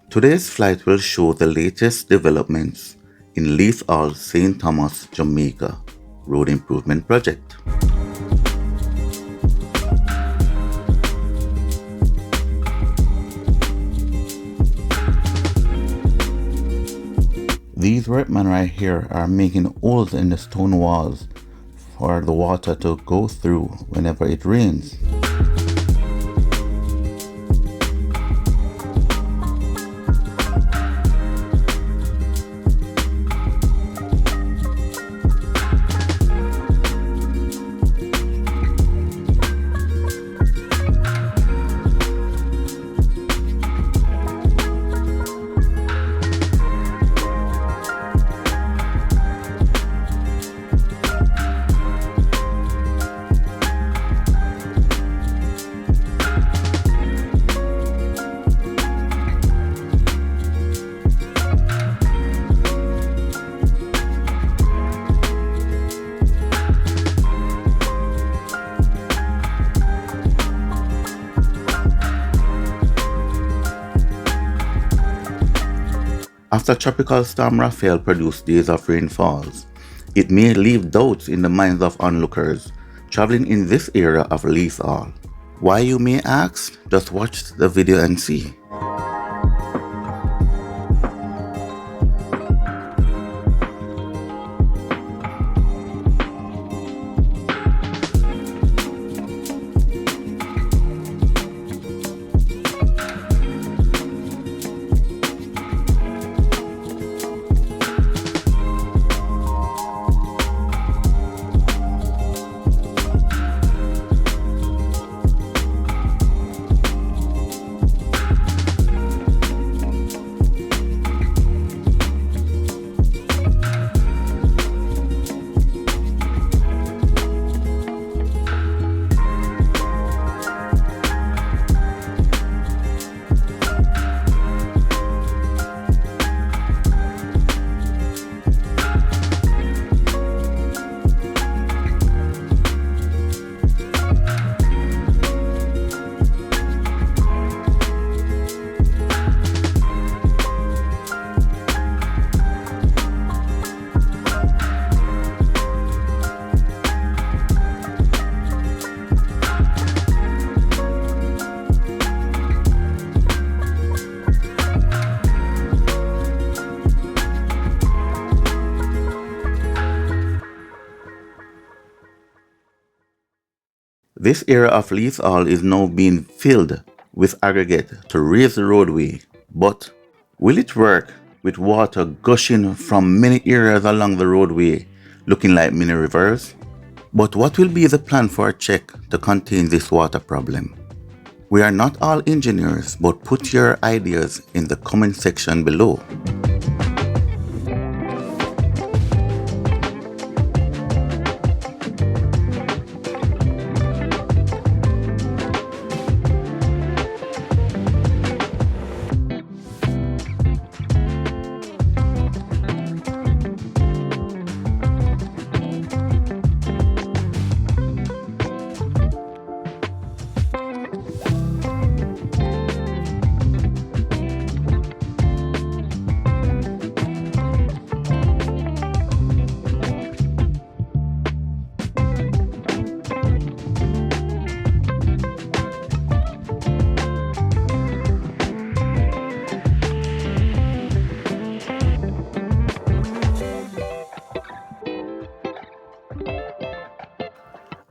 Today's flight will show the latest developments in Leith, St. Thomas, Jamaica road improvement project. These workmen right here are making holes in the stone walls for the water to go through whenever it rains. After Tropical Storm Rafael produced days of rainfalls, it may leave doubts in the minds of onlookers traveling in this area of Leith. Why, you may ask? Just watch the video and see. This area of Leith is now being filled with aggregate to raise the roadway, but will it work with water gushing from many areas along the roadway looking like mini rivers? But what will be the plan for a check to contain this water problem? We are not all engineers, but put your ideas in the comment section below.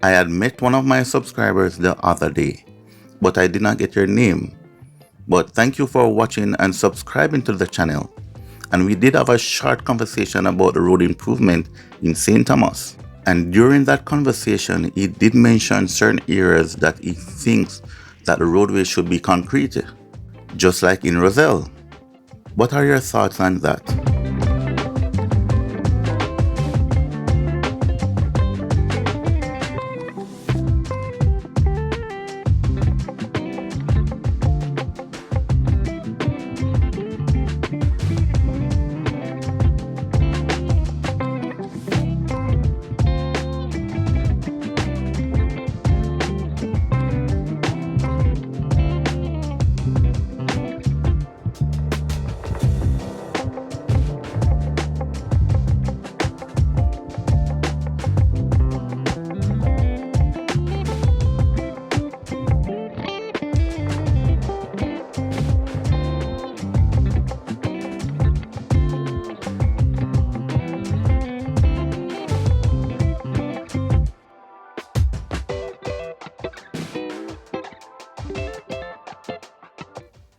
I had met one of my subscribers the other day, but I did not get your name. But thank you for watching and subscribing to the channel. And we did have a short conversation about the road improvement in St. Thomas. And during that conversation, he did mention certain areas that he thinks that the roadway should be concreted, just like in Roselle. What are your thoughts on that?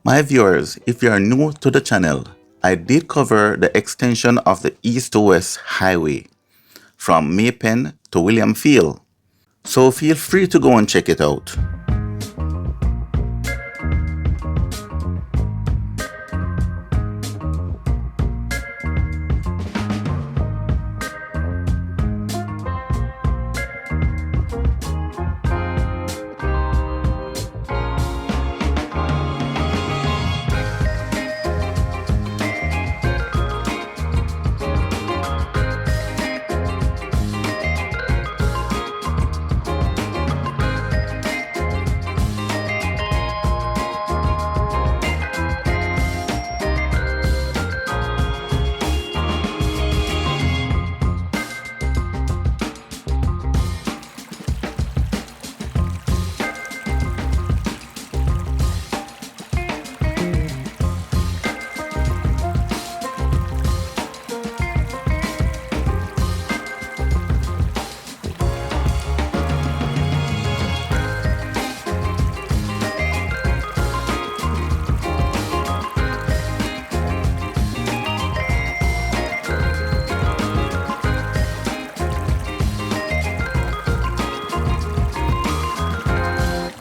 My viewers, if you are new to the channel, I did cover the extension of the East to West Highway from Maypen to William Field, so feel free to go and check it out.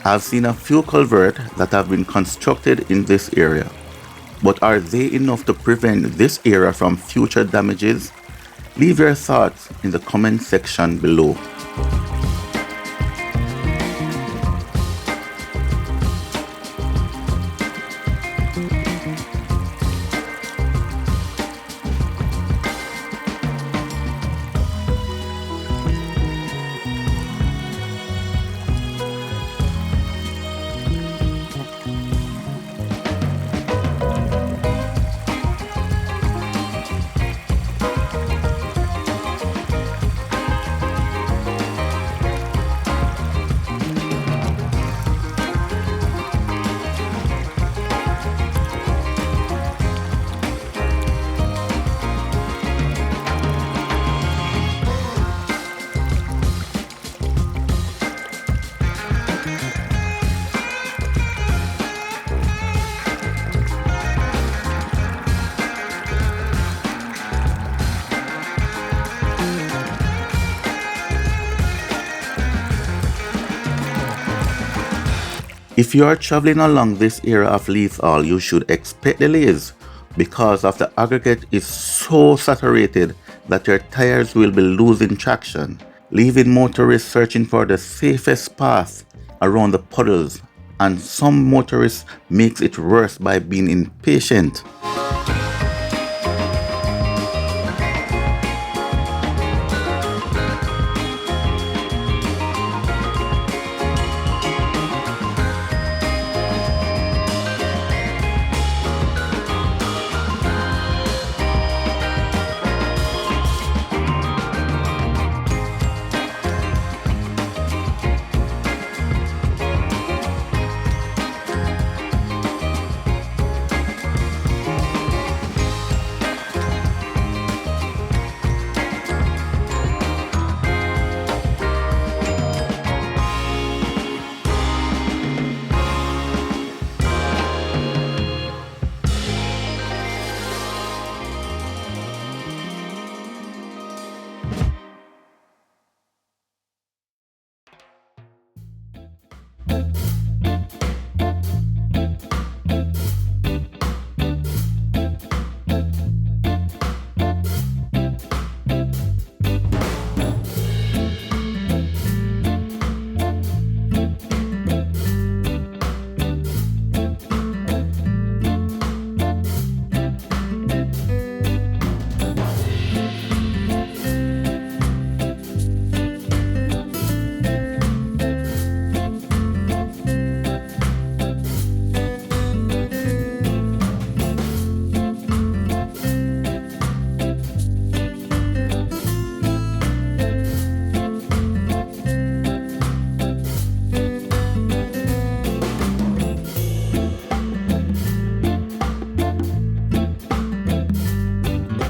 I've seen a few culverts that have been constructed in this area, but are they enough to prevent this area from future damages? Leave your thoughts in the comment section below. If you are traveling along this area of Leith, you should expect delays because of the aggregate is so saturated that your tires will be losing traction, leaving motorists searching for the safest path around the puddles, and some motorists makes it worse by being impatient.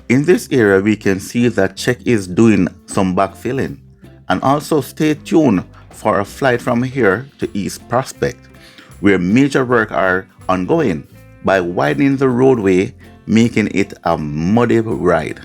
In this area, we can see that Czech is doing some backfilling, and also stay tuned for a flight from here to East Prospect, where major work are ongoing. by widening the roadway, making it a muddy ride.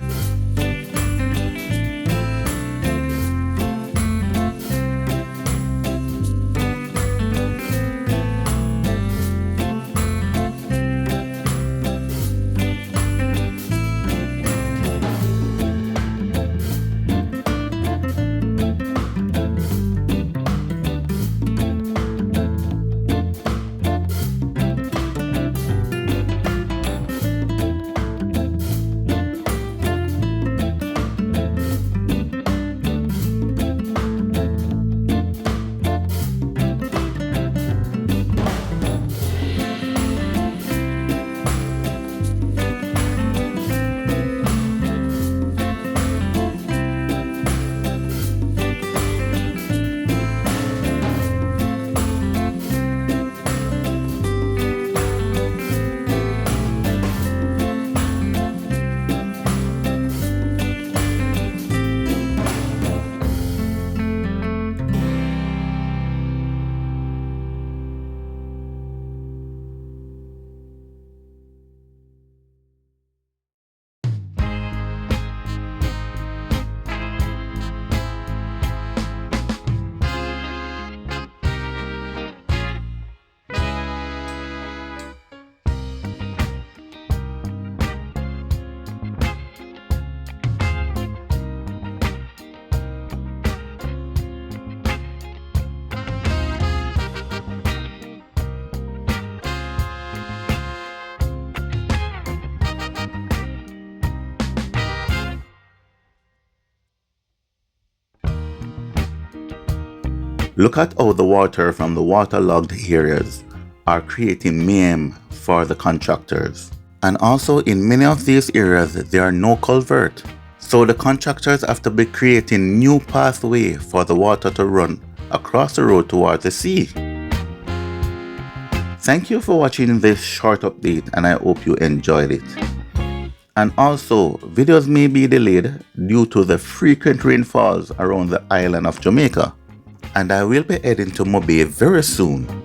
Look at how the water from the waterlogged areas are creating mayhem for the contractors. And also in many of these areas there are no culvert. So the contractors have to be creating new pathway for the water to run across the road towards the sea. Thank you for watching this short update and I hope you enjoyed it. And also, videos may be delayed due to the frequent rainfalls around the island of Jamaica. And I will be heading to Mobay very soon.